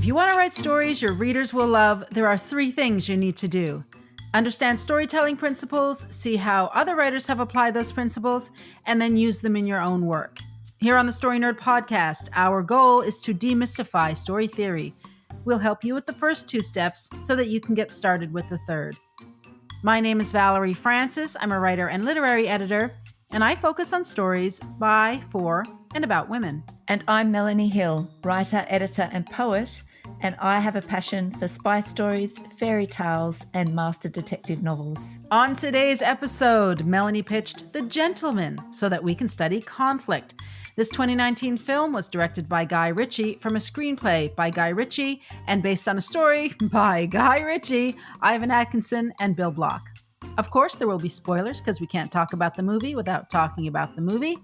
you want to write stories your readers will love, there are 3 things you need to do. Understand storytelling principles, see how other writers have applied those principles, and then use them in your own work. Here on the Story Nerd podcast, our goal is to demystify story theory. We'll help you with the first 2 steps so that you can get started with the third. My name is Valerie Francis. I'm a writer and literary editor, and I focus on stories by, for, and about women. And I'm Melanie Hill, writer, editor, and poet, and I have a passion for spy stories, fairy tales, and master detective novels. On today's episode, Melanie pitched The Gentleman so that we can study conflict. This 2019 film was directed by Guy Ritchie from a screenplay by Guy Ritchie and based on a story by Guy Ritchie, Ivan Atkinson, and Bill Block. Of course, there will be spoilers because we can't talk about the movie without talking about the movie.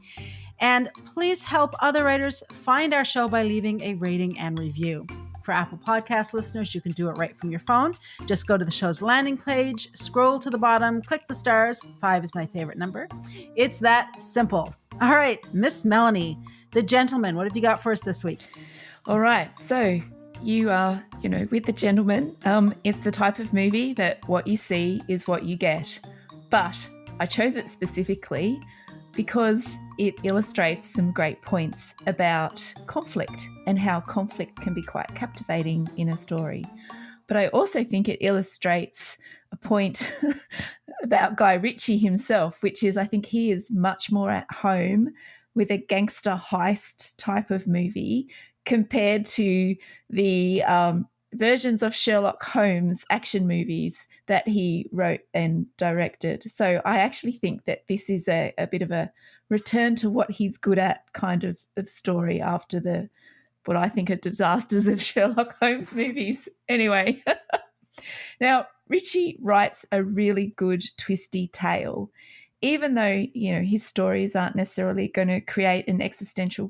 And please help other writers find our show by leaving a rating and review. For Apple Podcast listeners, you can do it right from your phone. Just go to the show's landing page, scroll to the bottom, click the stars. 5 is my favorite number. It's that simple. All right, Miss Melanie, The Gentleman, what have you got for us this week? All right, so you are, with The Gentleman, it's the type of movie that what you see is what you get. But I chose it specifically because it illustrates some great points about conflict and how conflict can be quite captivating in a story. But I also think it illustrates a point about Guy Ritchie himself, which is I think he is much more at home with a gangster heist type of movie compared to the versions of Sherlock Holmes action movies that he wrote and directed. So I actually think that this is a bit of a return to what he's good at kind of story after what I think are disasters of Sherlock Holmes movies. Anyway, now Ritchie writes a really good twisty tale, even though, his stories aren't necessarily going to create an existential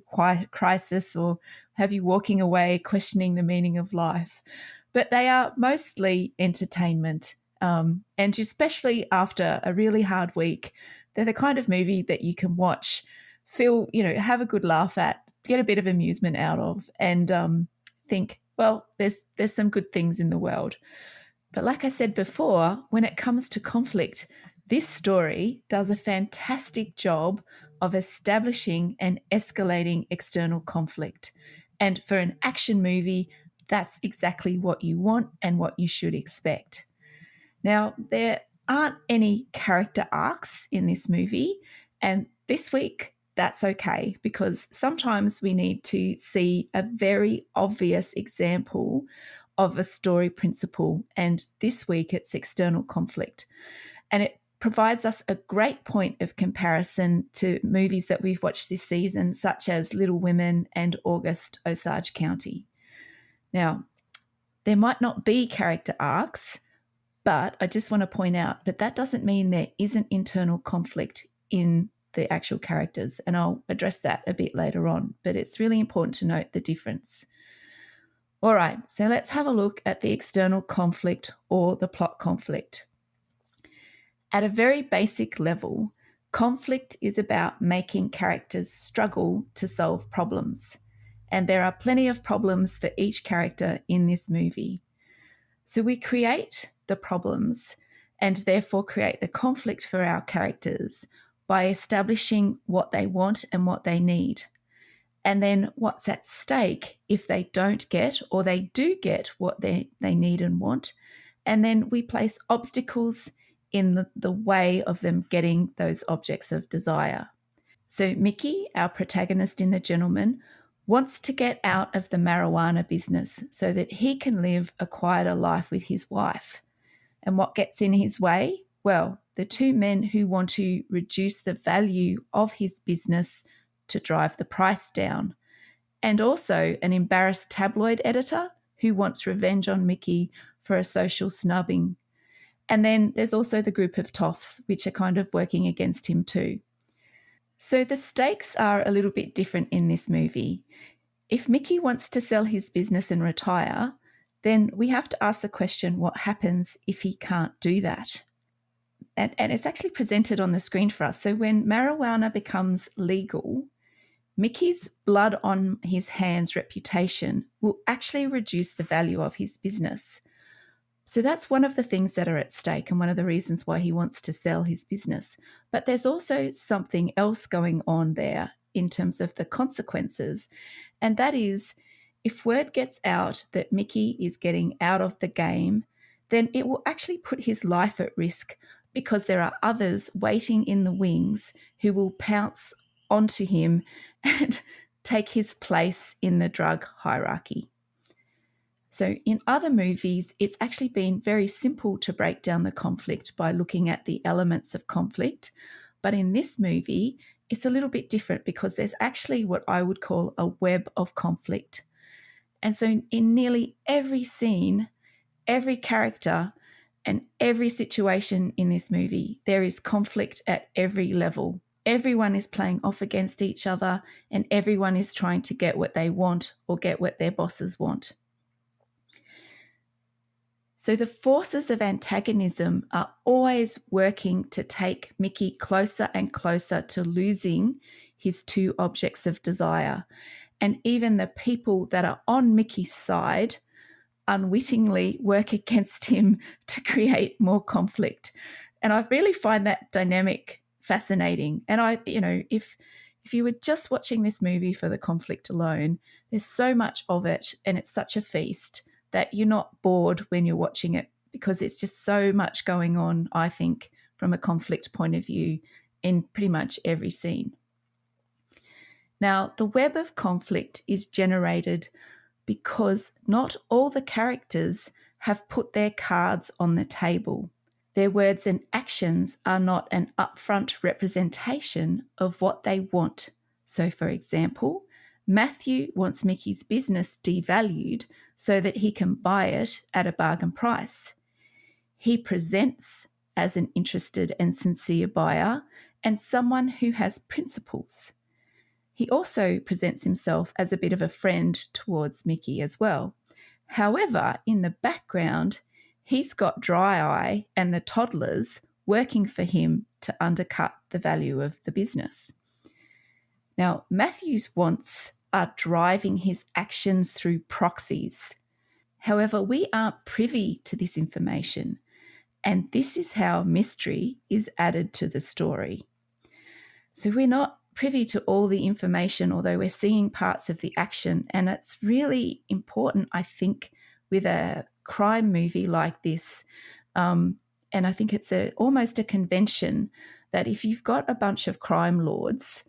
crisis or have you walking away questioning the meaning of life. But they are mostly entertainment. And especially after a really hard week, they're the kind of movie that you can watch, feel, have a good laugh at, get a bit of amusement out of, and think, well, there's some good things in the world. But like I said before, when it comes to conflict, this story does a fantastic job of establishing and escalating external conflict. And for an action movie, that's exactly what you want and what you should expect. Now, there aren't any character arcs in this movie, and this week, that's okay, because sometimes we need to see a very obvious example of a story principle, and this week it's external conflict. And it provides us a great point of comparison to movies that we've watched this season, such as Little Women and August, Osage County. Now, there might not be character arcs, but I just want to point out that doesn't mean there isn't internal conflict in the actual characters, and I'll address that a bit later on, but it's really important to note the difference. All right, so let's have a look at the external conflict or the plot conflict. At a very basic level, conflict is about making characters struggle to solve problems, and there are plenty of problems for each character in this movie. So we create the problems and therefore create the conflict for our characters by establishing what they want and what they need. And then what's at stake if they don't get or they do get what they need and want. And then we place obstacles in the way of them getting those objects of desire. So Mickey, our protagonist in The Gentleman, wants to get out of the marijuana business so that he can live a quieter life with his wife. And what gets in his way? Well, the 2 men who want to reduce the value of his business to drive the price down, and also an embarrassed tabloid editor who wants revenge on Mickey for a social snubbing. And then there's also the group of toffs, which are kind of working against him too. So the stakes are a little bit different in this movie. If Mickey wants to sell his business and retire, then we have to ask the question, what happens if he can't do that? And it's actually presented on the screen for us. So when marijuana becomes legal, Mickey's blood on his hands reputation will actually reduce the value of his business. So that's one of the things that are at stake and one of the reasons why he wants to sell his business. But there's also something else going on there in terms of the consequences. And that is, if word gets out that Mickey is getting out of the game, then it will actually put his life at risk because there are others waiting in the wings who will pounce onto him and take his place in the drug hierarchy. So in other movies, it's actually been very simple to break down the conflict by looking at the elements of conflict. But in this movie, it's a little bit different because there's actually what I would call a web of conflict. And so in nearly every scene, every character, and every situation in this movie, there is conflict at every level. Everyone is playing off against each other, and everyone is trying to get what they want or get what their bosses want. So the forces of antagonism are always working to take Mickey closer and closer to losing his two objects of desire. And even the people that are on Mickey's side unwittingly work against him to create more conflict. And I really find that dynamic fascinating. And if you were just watching this movie for the conflict alone, there's so much of it and it's such a feast that you're not bored when you're watching it because it's just so much going on, I think, from a conflict point of view in pretty much every scene. Now, the web of conflict is generated because not all the characters have put their cards on the table. Their words and actions are not an upfront representation of what they want. So, for example, Matthew wants Mickey's business devalued so that he can buy it at a bargain price. He presents as an interested and sincere buyer and someone who has principles. He also presents himself as a bit of a friend towards Mickey as well. However, in the background, he's got Dry Eye and the toddlers working for him to undercut the value of the business. Now, Matthew's wants are driving his actions through proxies. However, we aren't privy to this information, and this is how mystery is added to the story. So we're not privy to all the information, although we're seeing parts of the action, and it's really important, I think, with a crime movie like this. And I think it's almost a convention that if you've got a bunch of crime lords,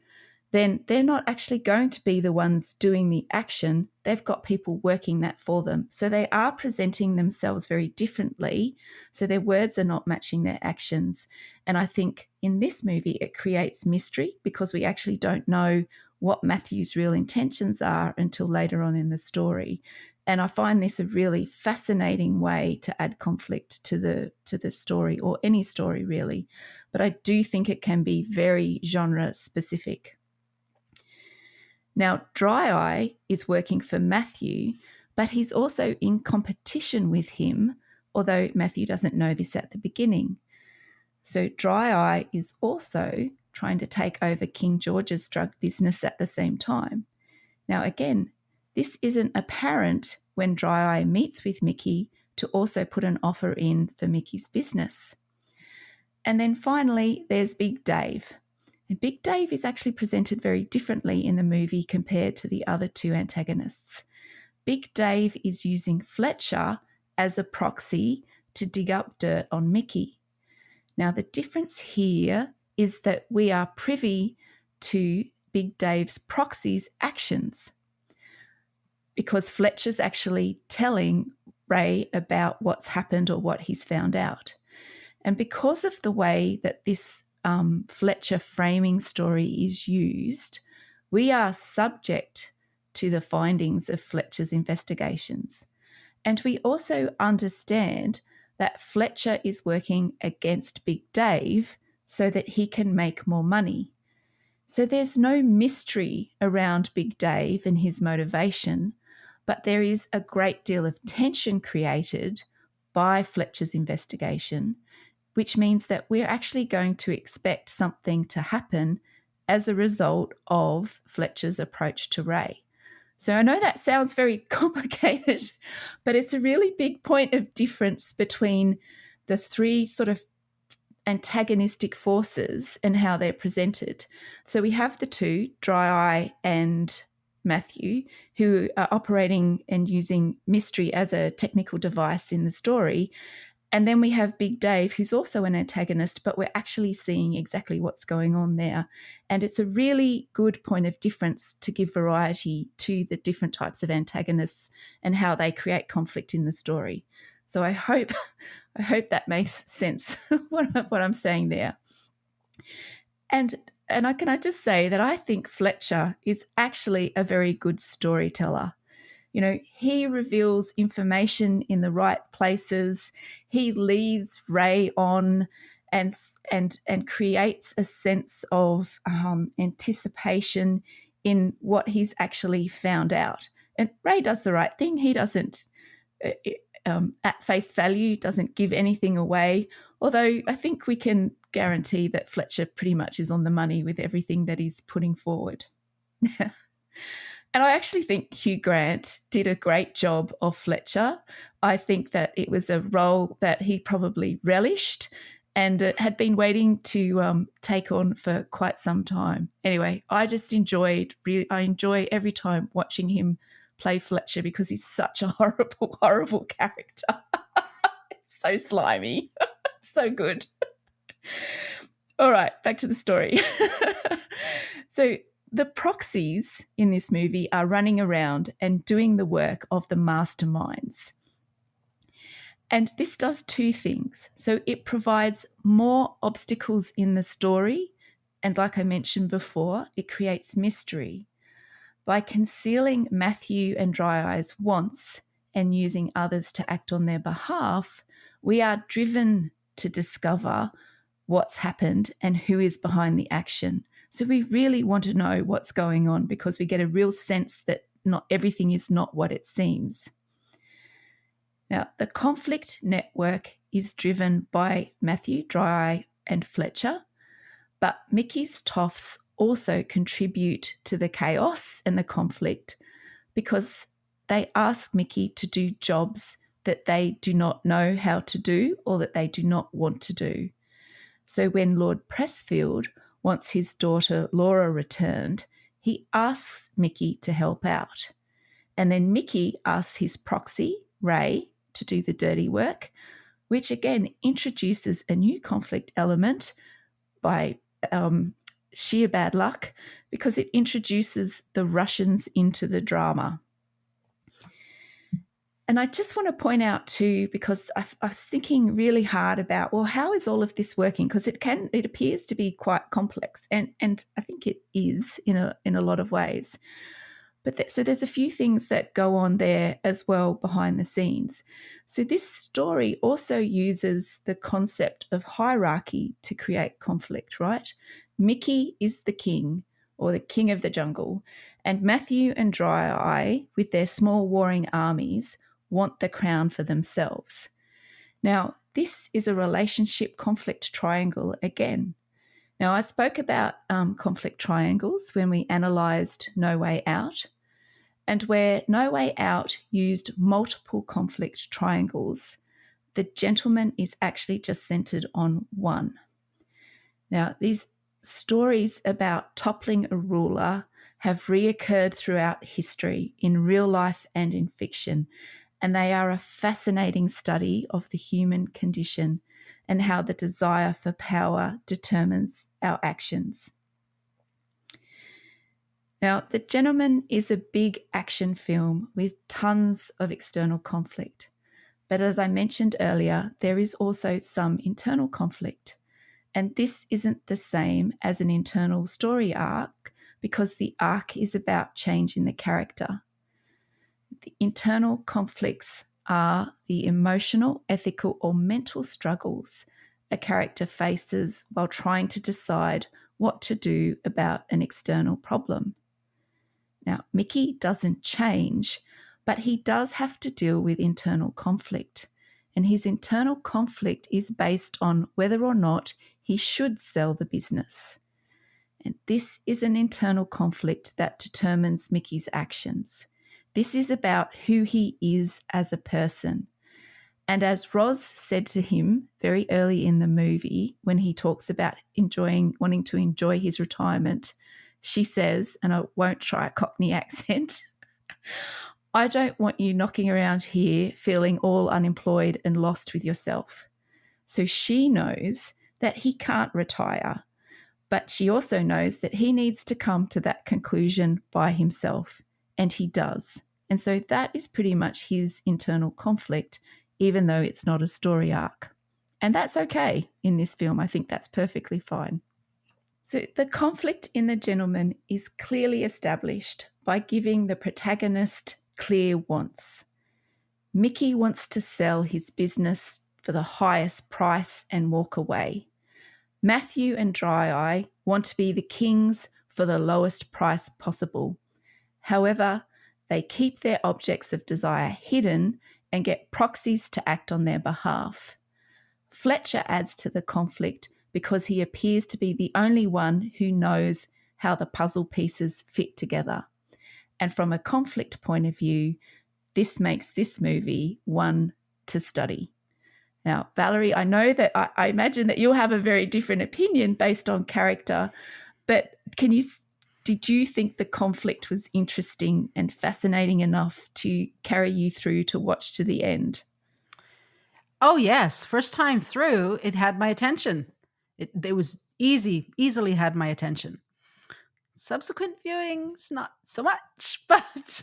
then they're not actually going to be the ones doing the action. They've got people working that for them. So they are presenting themselves very differently. So their words are not matching their actions. And I think in this movie, it creates mystery because we actually don't know what Matthew's real intentions are until later on in the story. And I find this a really fascinating way to add conflict to the story, or any story really. But I do think it can be very genre specific. Now, Dry Eye is working for Matthew, but he's also in competition with him, although Matthew doesn't know this at the beginning. So Dry Eye is also trying to take over King George's drug business at the same time. Now, again, this isn't apparent when Dry Eye meets with Mickey to also put an offer in for Mickey's business. And then finally, there's Big Dave. And Big Dave is actually presented very differently in the movie compared to the other two antagonists. Big Dave is using Fletcher as a proxy to dig up dirt on Mickey. Now, the difference here is that we are privy to Big Dave's proxy's actions because Fletcher's actually telling Ray about what's happened or what he's found out. And because of the way that this Fletcher framing story is used, we are subject to the findings of Fletcher's investigations. And we also understand that Fletcher is working against Big Dave so that he can make more money. So there's no mystery around Big Dave and his motivation, but there is a great deal of tension created by Fletcher's investigation, which means that we're actually going to expect something to happen as a result of Fletcher's approach to Ray. So I know that sounds very complicated, but it's a really big point of difference between the three sort of antagonistic forces and how they're presented. So we have the two, Dry Eye and Matthew, who are operating and using mystery as a technical device in the story. And then we have Big Dave, who's also an antagonist, but we're actually seeing exactly what's going on there. And it's a really good point of difference to give variety to the different types of antagonists and how they create conflict in the story. So I hope that makes sense, what I'm saying there. And can I just say that I think Fletcher is actually a very good storyteller. You know, he reveals information in the right places. He leaves Ray on and creates a sense of anticipation in what he's actually found out. And Ray does the right thing. He doesn't, at face value, doesn't give anything away. Although I think we can guarantee that Fletcher pretty much is on the money with everything that he's putting forward. And I actually think Hugh Grant did a great job of Fletcher. I think that it was a role that he probably relished and had been waiting to take on for quite some time. Anyway, I enjoy every time watching him play Fletcher because he's such a horrible, horrible character. It's so slimy. So good. All right, back to the story. So the proxies in this movie are running around and doing the work of the masterminds. And this does two things. So it provides more obstacles in the story. And like I mentioned before, it creates mystery. By concealing Matthew and Dry Eye's wants and using others to act on their behalf, we are driven to discover what's happened and who is behind the action. So we really want to know what's going on because we get a real sense that not everything is not what it seems. Now, the conflict network is driven by Matthew, Dry Eye, and Fletcher, but Mickey's toffs also contribute to the chaos and the conflict because they ask Mickey to do jobs that they do not know how to do or that they do not want to do. So when Lord Pressfield wants his daughter Laura returned, he asks Mickey to help out. And then Mickey asks his proxy, Ray, to do the dirty work, which again introduces a new conflict element by sheer bad luck because it introduces the Russians into the drama. And I just want to point out too, because I was thinking really hard about, well, how is all of this working? Because it appears to be quite complex, and I think it is in a lot of ways. But so there's a few things that go on there as well behind the scenes. So this story also uses the concept of hierarchy to create conflict, right? Mickey is the king or the king of the jungle, and Matthew and Dry Eye, with their small warring armies, want the crown for themselves. Now, this is a relationship conflict triangle again. Now, I spoke about conflict triangles when we analysed No Way Out, and where No Way Out used multiple conflict triangles, the gentleman is actually just centred on one. Now, these stories about toppling a ruler have reoccurred throughout history in real life and in fiction, and they are a fascinating study of the human condition and how the desire for power determines our actions. Now, The Gentleman is a big action film with tons of external conflict. But as I mentioned earlier, there is also some internal conflict. And this isn't the same as an internal story arc because the arc is about change in the character. The internal conflicts are the emotional, ethical, or mental struggles a character faces while trying to decide what to do about an external problem. Now, Mickey doesn't change, but he does have to deal with internal conflict. And his internal conflict is based on whether or not he should sell the business. And this is an internal conflict that determines Mickey's actions. This is about who he is as a person. And as Roz said to him very early in the movie, when he talks about wanting to enjoy his retirement, she says, and I won't try a Cockney accent, I don't want you knocking around here feeling all unemployed and lost with yourself. So she knows that he can't retire, but she also knows that he needs to come to that conclusion by himself, and he does. And so that is pretty much his internal conflict, even though it's not a story arc. And that's okay in this film. I think that's perfectly fine. So the conflict in The Gentleman is clearly established by giving the protagonist clear wants. Mickey wants to sell his business for the highest price and walk away. Matthew and Dry Eye want to be the kings for the lowest price possible. However, they keep their objects of desire hidden and get proxies to act on their behalf. Fletcher adds to the conflict because he appears to be the only one who knows how the puzzle pieces fit together. And from a conflict point of view, this makes this movie one to study. Now, Valerie, I know that I imagine that you'll have a very different opinion based on character, but did you think the conflict was interesting and fascinating enough to carry you through to watch to the end? Oh, yes. First time through, it had my attention. It was easily had my attention. Subsequent viewings, not so much, but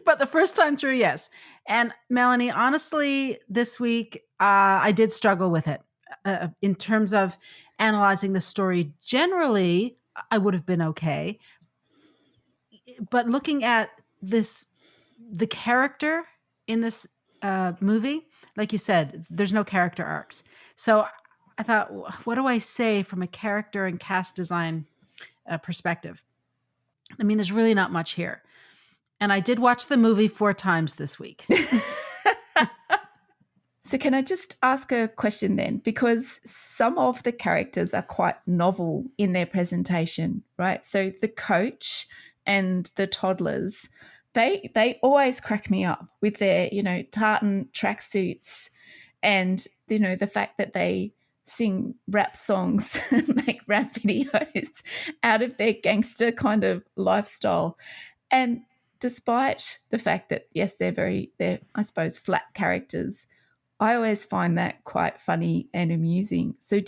but the first time through, yes. And Melanie, honestly, this week, I did struggle with it. In terms of analyzing the story generally, I would have been okay. But looking at the character in this movie, like you said, there's no character arcs. So I thought, what do I say from a character and cast design perspective? I mean, there's really not much here. And I did watch the movie 4 times this week. So can I just ask a question then? Because some of the characters are quite novel in their presentation, right? So the coach and the toddlers, they always crack me up with their, tartan tracksuits and, the fact that they sing rap songs and make rap videos out of their gangster kind of lifestyle. And despite the fact that, yes, they're I suppose, flat characters, I always find that quite funny and amusing. So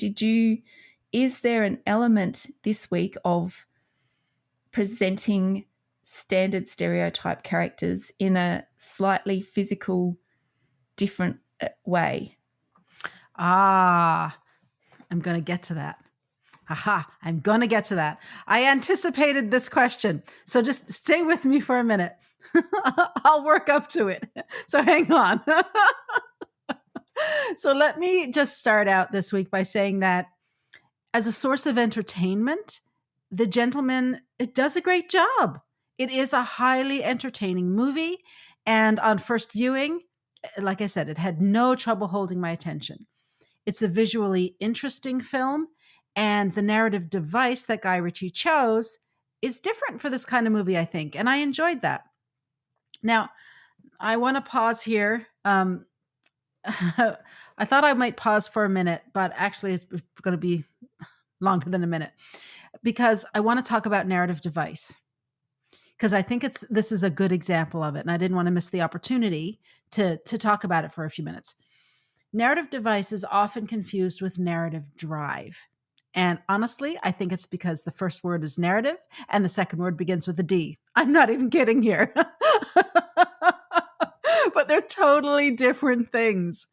is there an element this week of presenting standard stereotype characters in a slightly physical, different way? I'm going to get to that. I'm going to get to that. I anticipated this question. So just stay with me for a minute. I'll work up to it. So hang on. So let me just start out this week by saying that as a source of entertainment, The Gentleman, it does a great job. It is a highly entertaining movie. And on first viewing, like I said, it had no trouble holding my attention. It's a visually interesting film, and the narrative device that Guy Ritchie chose is different for this kind of movie, I think, and I enjoyed that. Now, I want to pause here. I thought I might pause for a minute, but actually it's going to be longer than a minute because I want to talk about narrative device because I think this is a good example of it, and I didn't want to miss the opportunity to talk about it for a few minutes. Narrative device is often confused with narrative drive. And honestly, I think it's because the first word is narrative and the second word begins with a D. I'm not even kidding here. But they're totally different things.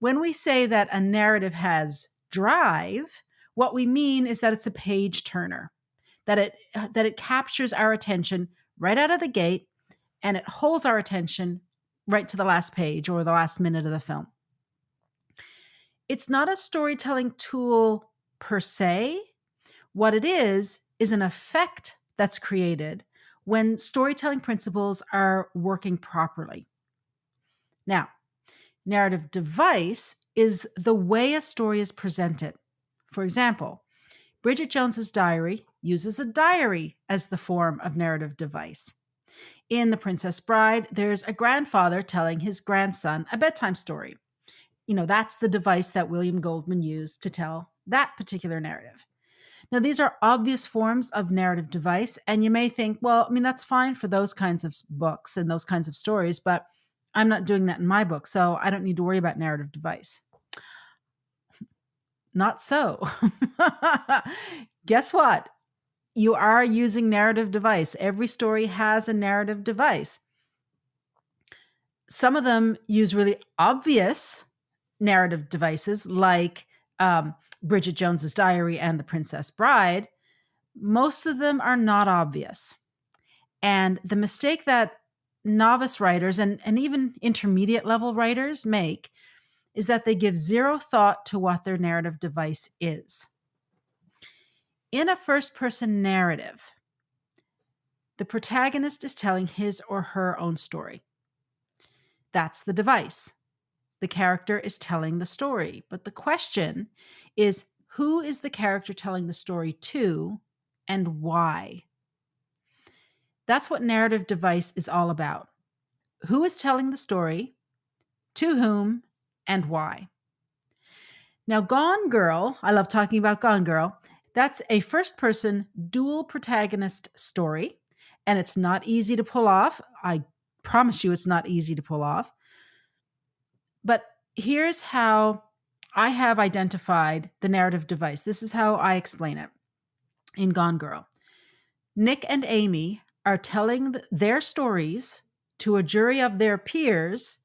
When we say that a narrative has drive, what we mean is that it's a page turner, that it captures our attention right out of the gate and it holds our attention right to the last page or the last minute of the film. It's not a storytelling tool per se. What it is an effect that's created when storytelling principles are working properly. Now, narrative device is the way a story is presented. For example, Bridget Jones's Diary uses a diary as the form of narrative device. In The Princess Bride, there's a grandfather telling his grandson a bedtime story. That's the device that William Goldman used to tell that particular narrative. Now, these are obvious forms of narrative device, and you may think, well, that's fine for those kinds of books and those kinds of stories, but I'm not doing that in my book, so I don't need to worry about narrative device. Not so. Guess what? You are using narrative device. Every story has a narrative device. Some of them use really obvious narrative devices like Bridget Jones's Diary and The Princess Bride. Most of them are not obvious. And the mistake that novice writers and even intermediate level writers make is that they give zero thought to what their narrative device is. In a first-person narrative, the protagonist is telling his or her own story. That's the device. The character is telling the story. But the question is, who is the character telling the story to and why? That's what narrative device is all about. Who is telling the story, to whom, and why? Now, Gone Girl, I love talking about Gone Girl. That's a first-person dual protagonist story, and it's not easy to pull off. I promise you it's not easy to pull off. But here's how I have identified the narrative device. This is how I explain it in Gone Girl. Nick and Amy are telling their stories to a jury of their peers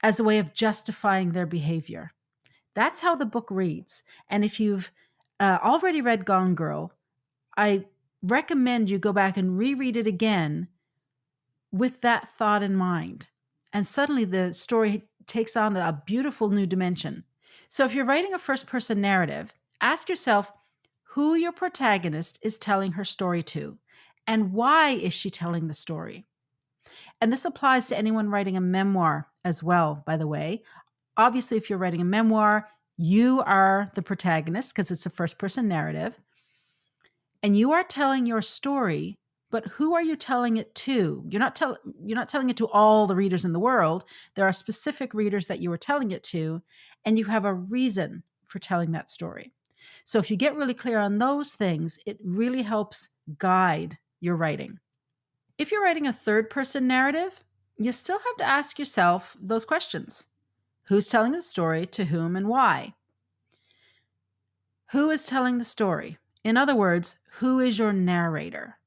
as a way of justifying their behavior. That's how the book reads. And if you've already read Gone Girl, I recommend you go back and reread it again with that thought in mind. And suddenly the story takes on a beautiful new dimension. So if you're writing a first-person narrative, ask yourself who your protagonist is telling her story to, and why is she telling the story? And this applies to anyone writing a memoir as well, by the way. Obviously, if you're writing a memoir, you are the protagonist because it's a first-person narrative. And you are telling your story, but who are you telling it to? You're not telling it to all the readers in the world. There are specific readers that you are telling it to, and you have a reason for telling that story. So if you get really clear on those things, it really helps guide your writing. If you're writing a third-person narrative, you still have to ask yourself those questions. Who's telling the story, to whom, and why? Who is telling the story? In other words, who is your narrator?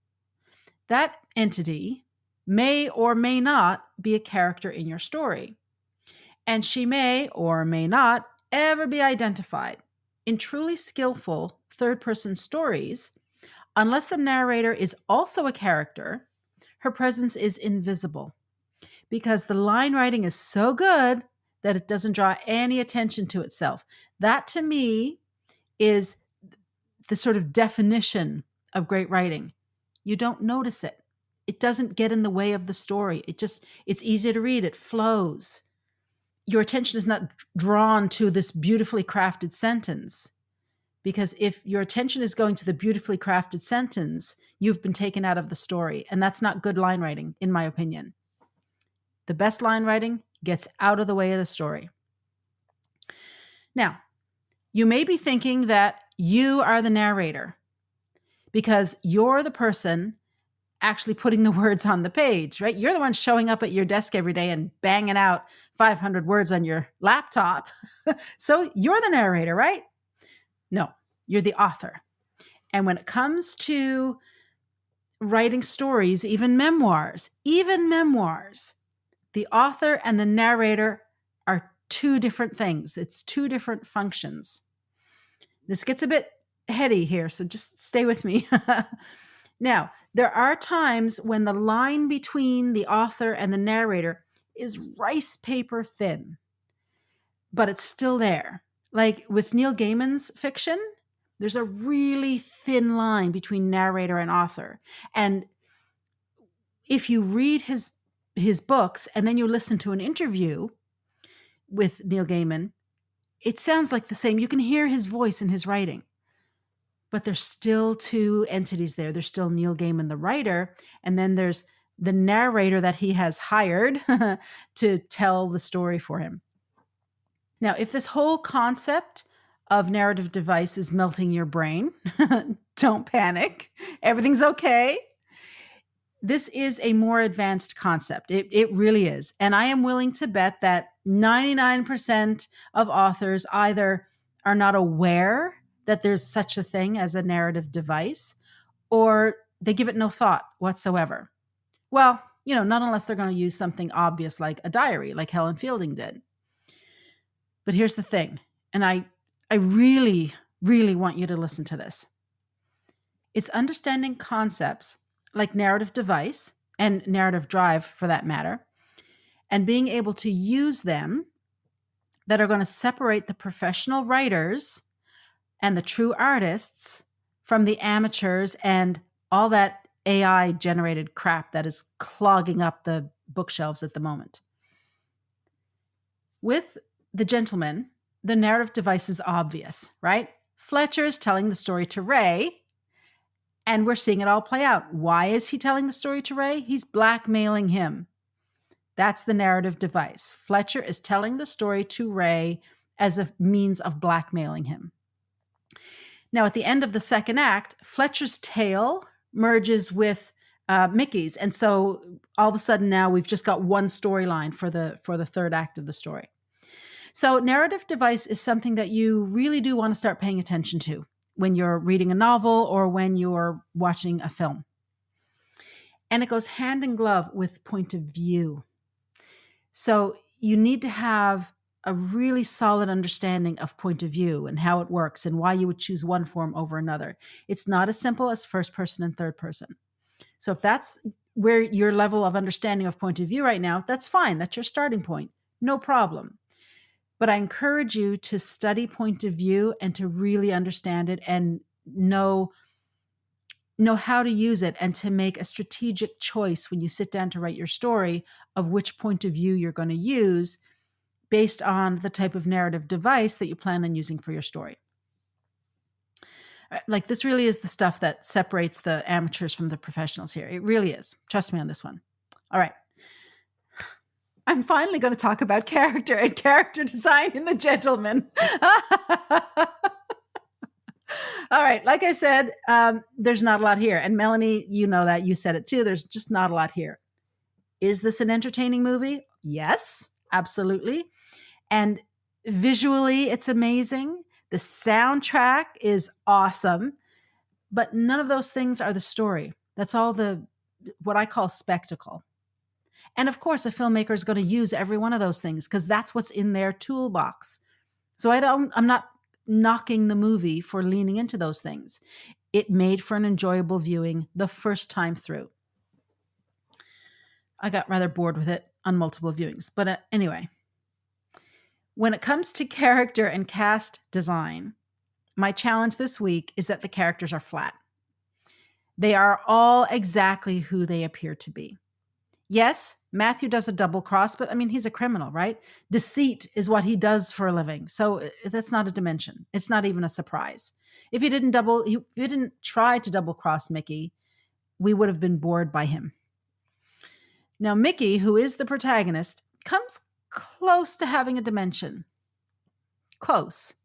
That entity may or may not be a character in your story, and she may or may not ever be identified. In truly skillful third-person stories, unless the narrator is also a character, her presence is invisible because the line writing is so good that it doesn't draw any attention to itself. That, to me, is the sort of definition of great writing. You don't notice it. It doesn't get in the way of the story. It's easy to read. It flows. Your attention is not drawn to this beautifully crafted sentence, because if your attention is going to the beautifully crafted sentence, you've been taken out of the story. And that's not good line writing, in my opinion. The best line writing gets out of the way of the story. Now, you may be thinking that you are the narrator because you're the person actually putting the words on the page, right? You're the one showing up at your desk every day and banging out 500 words on your laptop. So you're the narrator, right? No, you're the author. And when it comes to writing stories, even memoirs, the author and the narrator are two different things. It's two different functions. This gets a bit heady here, so just stay with me. Now, there are times when the line between the author and the narrator is rice paper thin, but it's still there. Like with Neil Gaiman's fiction, there's a really thin line between narrator and author. And if you read his books and then you listen to an interview with Neil Gaiman, it sounds like the same. You can hear his voice in his writing. but there's still two entities there. There's still Neil Gaiman, the writer, and then there's the narrator that he has hired to tell the story for him. Now, if this whole concept of narrative device is melting your brain, don't panic. Everything's okay. This is a more advanced concept. It really is. And I am willing to bet that 99% of authors either are not aware that there's such a thing as a narrative device, or they give it no thought whatsoever. Well, not unless they're going to use something obvious like a diary, like Helen Fielding did. But here's the thing, and I really, really want you to listen to this. It's understanding concepts like narrative device and narrative drive, for that matter, and being able to use them that are going to separate the professional writers and the true artists from the amateurs and all that AI generated crap that is clogging up the bookshelves at the moment. With The Gentleman, the narrative device is obvious, right? Fletcher is telling the story to Ray, and we're seeing it all play out. Why is he telling the story to Ray? He's blackmailing him. That's the narrative device. Fletcher is telling the story to Ray as a means of blackmailing him. Now, at the end of the second act, Fletcher's tale merges with Mickey's. And so all of a sudden now we've just got one storyline for the third act of the story. So narrative device is something that you really do want to start paying attention to when you're reading a novel or when you're watching a film. And it goes hand in glove with point of view. So you need to have a really solid understanding of point of view and how it works and why you would choose one form over another. It's not as simple as first person and third person. So if that's where your level of understanding of point of view right now, that's fine. That's your starting point. No problem. But I encourage you to study point of view and to really understand it and know how to use it and to make a strategic choice when you sit down to write your story of which point of view you're going to use based on the type of narrative device that you plan on using for your story. Like, this really is the stuff that separates the amateurs from the professionals here. It really is. Trust me on this one. All right. I'm finally going to talk about character and character design in The Gentleman. All right. Like I said, there's not a lot here. And Melanie, you know that. You said it too. There's just not a lot here. Is this an entertaining movie? Yes, absolutely. And visually, it's amazing. The soundtrack is awesome. But none of those things are the story. That's all what I call spectacle. And of course, a filmmaker is going to use every one of those things because that's what's in their toolbox. So I'm not knocking the movie for leaning into those things. It made for an enjoyable viewing the first time through. I got rather bored with it on multiple viewings. But anyway, when it comes to character and cast design, my challenge this week is that the characters are flat. They are all exactly who they appear to be. Yes, Matthew does a double cross, but I mean, he's a criminal, right? Deceit is what he does for a living. So that's not a dimension. It's not even a surprise. If he didn't try to double cross Mickey, we would have been bored by him. Now, Mickey, who is the protagonist, comes close to having a dimension. Close.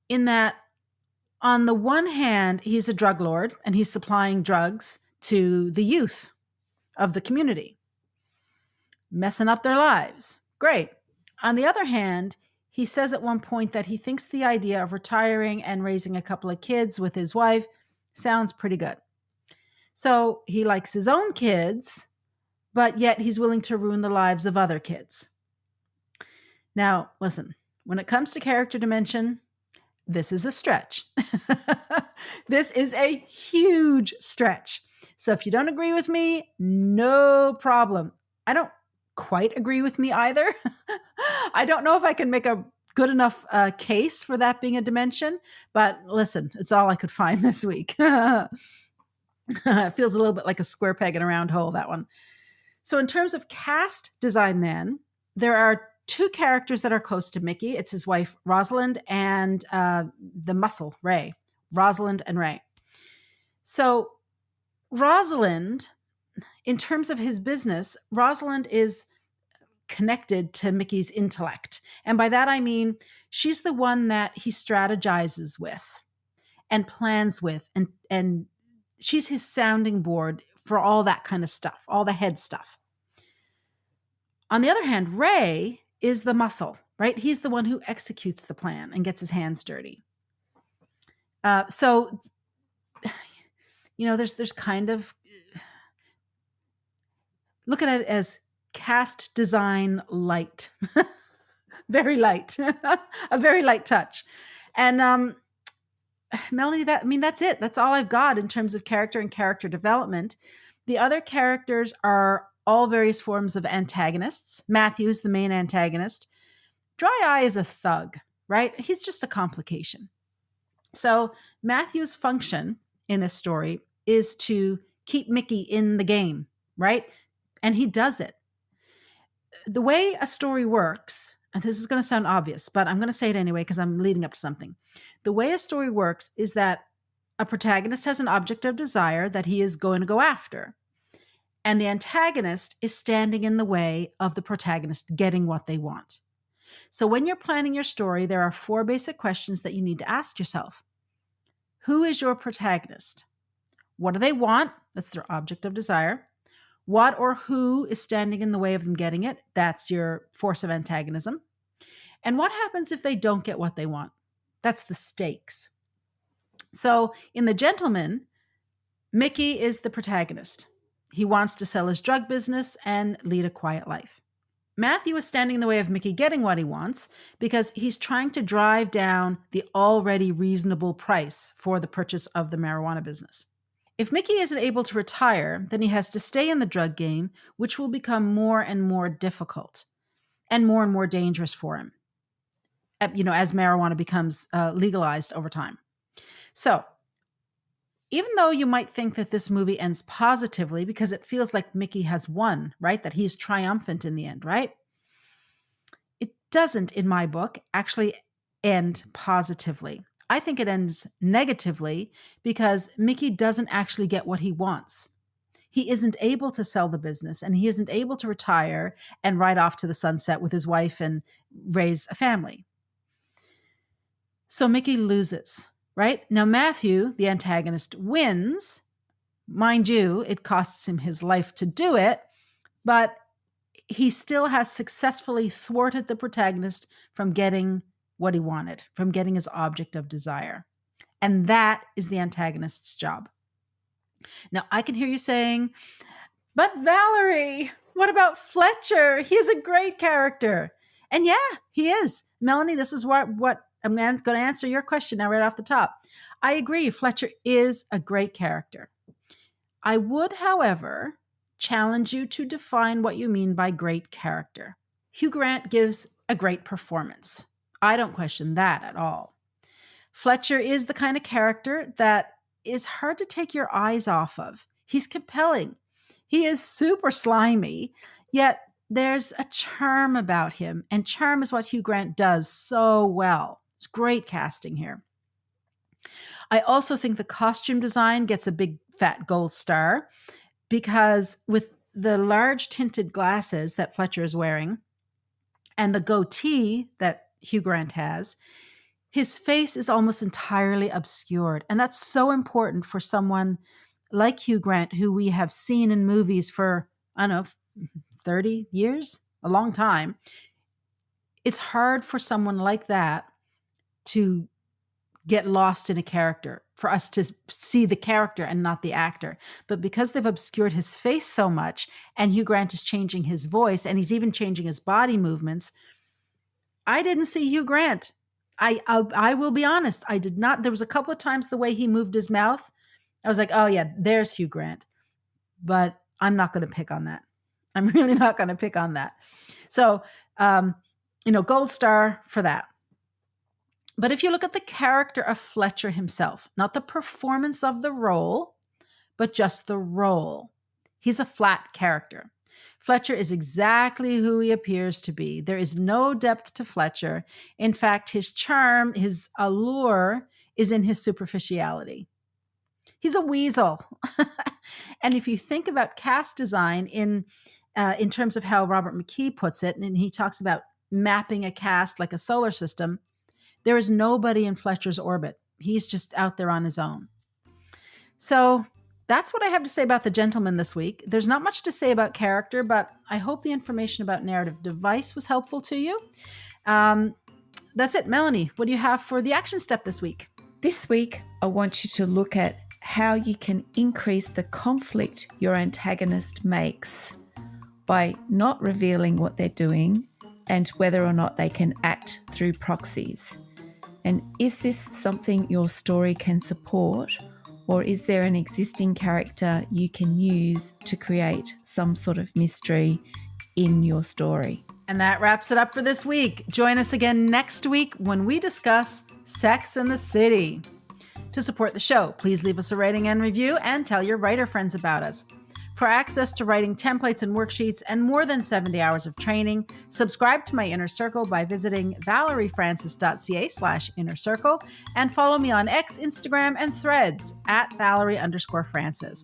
In that, on the one hand, he's a drug lord and he's supplying drugs to the youth of the community, messing up their lives. Great. On the other hand, he says at one point that he thinks the idea of retiring and raising a couple of kids with his wife sounds pretty good. So he likes his own kids, but yet he's willing to ruin the lives of other kids. Now, listen, when it comes to character dimension, this is a stretch. This is a huge stretch. So if you don't agree with me, no problem. I don't quite agree with me either. I don't know if I can make a good enough case for that being a dimension, but listen, it's all I could find this week. It feels a little bit like a square peg in a round hole, that one. So in terms of cast design then, there are two characters that are close to Mickey. It's his wife, Rosalind, and the muscle, Ray. Rosalind and Ray. So Rosalind, in terms of his business, Rosalind is connected to Mickey's intellect. And by that, I mean, she's the one that he strategizes with and plans with. And she's his sounding board for all that kind of stuff, all the head stuff. On the other hand, Ray is the muscle, right? He's the one who executes the plan and gets his hands dirty. So, there's kind of, look at it as cast design light, very light, a very light touch. And Melanie, that's it. That's all I've got in terms of character and character development. The other characters are all various forms of antagonists. Matthew's the main antagonist. Dry Eye is a thug, right? He's just a complication. So Matthew's function in this story is to keep Mickey in the game, right? And he does it. The way a story works, and this is going to sound obvious, but I'm going to say it anyway because I'm leading up to something. The way a story works is that a protagonist has an object of desire that he is going to go after. And the antagonist is standing in the way of the protagonist getting what they want. So when you're planning your story, there are 4 basic questions that you need to ask yourself. Who is your protagonist? What do they want? That's their object of desire. What or who is standing in the way of them getting it? That's your force of antagonism. And what happens if they don't get what they want? That's the stakes. So in The Gentleman, Mickey is the protagonist. He wants to sell his drug business and lead a quiet life. Matthew is standing in the way of Mickey getting what he wants because he's trying to drive down the already reasonable price for the purchase of the marijuana business. If Mickey isn't able to retire, then he has to stay in the drug game, which will become more and more difficult and more dangerous for him, as marijuana becomes legalized over time. So even though you might think that this movie ends positively because it feels like Mickey has won, right? That he's triumphant in the end, right? It doesn't, in my book, actually end positively. I think it ends negatively because Mickey doesn't actually get what he wants. He isn't able to sell the business and he isn't able to retire and ride off to the sunset with his wife and raise a family. So Mickey loses, right? Now Matthew, the antagonist, wins. Mind you, it costs him his life to do it, but he still has successfully thwarted the protagonist from getting what he wanted, from getting his object of desire. And that is the antagonist's job. Now, I can hear you saying, but Valerie, what about Fletcher? He is a great character. And yeah, he is. Melanie, this is what I'm going to answer your question now right off the top. I agree. Fletcher is a great character. I would, however, challenge you to define what you mean by great character. Hugh Grant gives a great performance. I don't question that at all. Fletcher is the kind of character that is hard to take your eyes off of. He's compelling. He is super slimy, yet there's a charm about him, and charm is what Hugh Grant does so well. It's great casting here. I also think the costume design gets a big fat gold star because with the large tinted glasses that Fletcher is wearing and the goatee that Hugh Grant has, his face is almost entirely obscured. And that's so important for someone like Hugh Grant, who we have seen in movies for, 30 years, a long time. It's hard for someone like that to get lost in a character, for us to see the character and not the actor. But because they've obscured his face so much, and Hugh Grant is changing his voice, and he's even changing his body movements, I didn't see Hugh Grant. I will be honest, I did not. There was a couple of times the way he moved his mouth, I was like, oh yeah, there's Hugh Grant. But I'm not going to pick on that. I'm really not going to pick on that. So, gold star for that. But if you look at the character of Fletcher himself, not the performance of the role, but just the role, he's a flat character. Fletcher is exactly who he appears to be. There is no depth to Fletcher. In fact, his charm, his allure is in his superficiality. He's a weasel. And if you think about cast design in terms of how Robert McKee puts it, and he talks about mapping a cast like a solar system, there is nobody in Fletcher's orbit. He's just out there on his own. So that's what I have to say about The Gentleman this week. There's not much to say about character, but I hope the information about narrative device was helpful to you. That's it. Melanie, what do you have for the action step this week? This week, I want you to look at how you can increase the conflict your antagonist makes by not revealing what they're doing and whether or not they can act through proxies. And is this something your story can support, or is there an existing character you can use to create some sort of mystery in your story? And that wraps it up for this week. Join us again next week when we discuss Sex and the City. To support the show, please leave us a rating and review and tell your writer friends about us. For access to writing templates and worksheets and more than 70 hours of training, subscribe to my Inner Circle by visiting valeriefrancis.ca/inner circle and follow me on X, Instagram, and Threads at Valerie_Francis.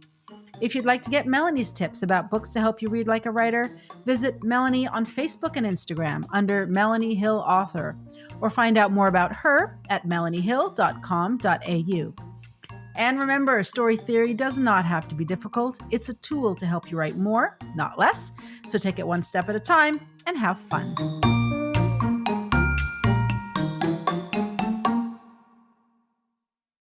If you'd like to get Melanie's tips about books to help you read like a writer, visit Melanie on Facebook and Instagram under Melanie Hill Author, or find out more about her at melaniehill.com.au. And remember, story theory does not have to be difficult. It's a tool to help you write more, not less. So take it one step at a time and have fun.